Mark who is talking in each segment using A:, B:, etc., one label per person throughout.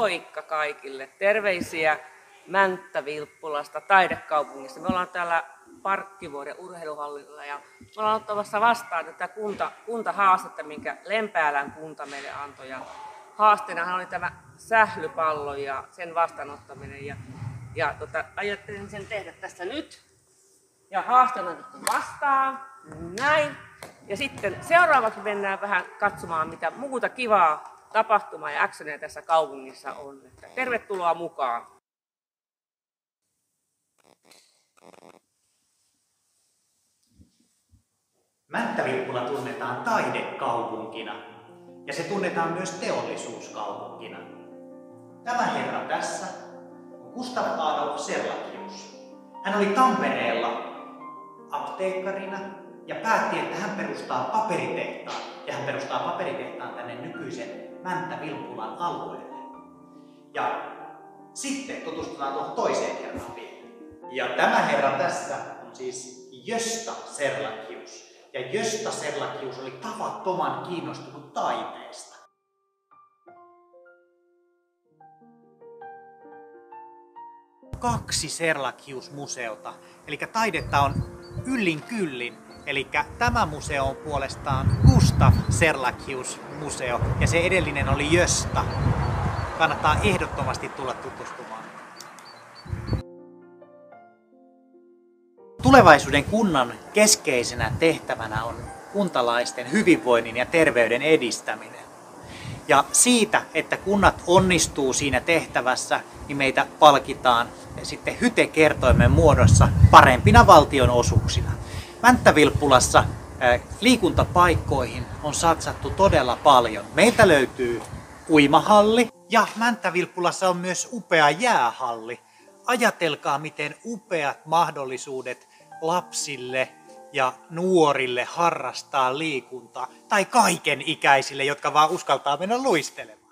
A: Moikka kaikille! Terveisiä Mänttä-Vilppulasta, taidekaupungista. Me ollaan täällä Parkkivuoren urheiluhallilla ja me ollaan ottamassa vastaan tätä kuntahaastetta, minkä Lempäälän kunta meille antoi. Ja haasteenahan oli tämä sählypallo ja sen vastaanottaminen. Ajattelin sen tehdä tässä nyt. Ja haasteen on otettu vastaan. Näin. Ja sitten seuraavaksi mennään vähän katsomaan, mitä muuta kivaa tapahtumaa ja actionia tässä kaupungissa on. Tervetuloa mukaan!
B: Mänttä-Vilppula tunnetaan taidekaupunkina ja se tunnetaan myös teollisuuskaupunkina. Tämä herra tässä on Gustav Adolf Serlachius. Hän oli Tampereella apteekkarina ja päätti, että hän perustaa paperitehtaan. Ja hän perustaa paperitehtaan tänne nykyisen Mänttä-Vilppulan alueelle. Ja sitten tutustutaan tuohon toiseen herran vielä. Ja tämä herra tässä on siis Gösta Serlachius. Ja Gösta Serlachius oli tavattoman kiinnostunut taiteesta. Kaksi Serlachius-museota, eli taidetta on yllin kyllin. Eli tämä museo on puolestaan Gustav Serlachius-museo ja se edellinen oli Gösta. Kannattaa ehdottomasti tulla tutustumaan. Tulevaisuuden kunnan keskeisenä tehtävänä on kuntalaisten hyvinvoinnin ja terveyden edistäminen. Ja siitä, että kunnat onnistuu siinä tehtävässä, niin meitä palkitaan sitten HYTE-kertoimen muodossa parempina valtionosuuksina. Mänttä-Vilppulassa liikuntapaikkoihin on satsattu todella paljon. Meiltä löytyy uimahalli ja Mänttä-Vilppulassa on myös upea jäähalli. Ajatelkaa, miten upeat mahdollisuudet lapsille ja nuorille harrastaa liikuntaa tai kaiken ikäisille, jotka vaan uskaltaa mennä luistelemaan.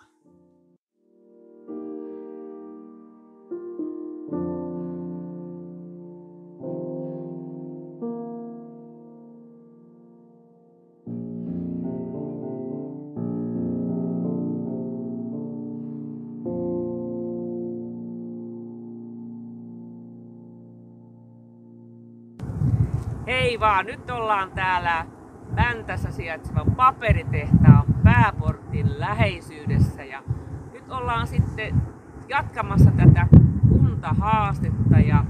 A: Hei vaan, nyt ollaan täällä Mäntässä sijaitsevan paperitehtaan pääportin läheisyydessä ja nyt ollaan sitten jatkamassa tätä kuntahaastetta ja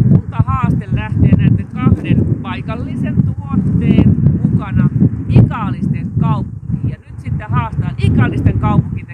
A: kuntahaaste lähtee näiden kahden paikallisen tuotteen mukana Ikaalisten kaupunkiin ja nyt sitten haastaan Ikaalisten kaupunki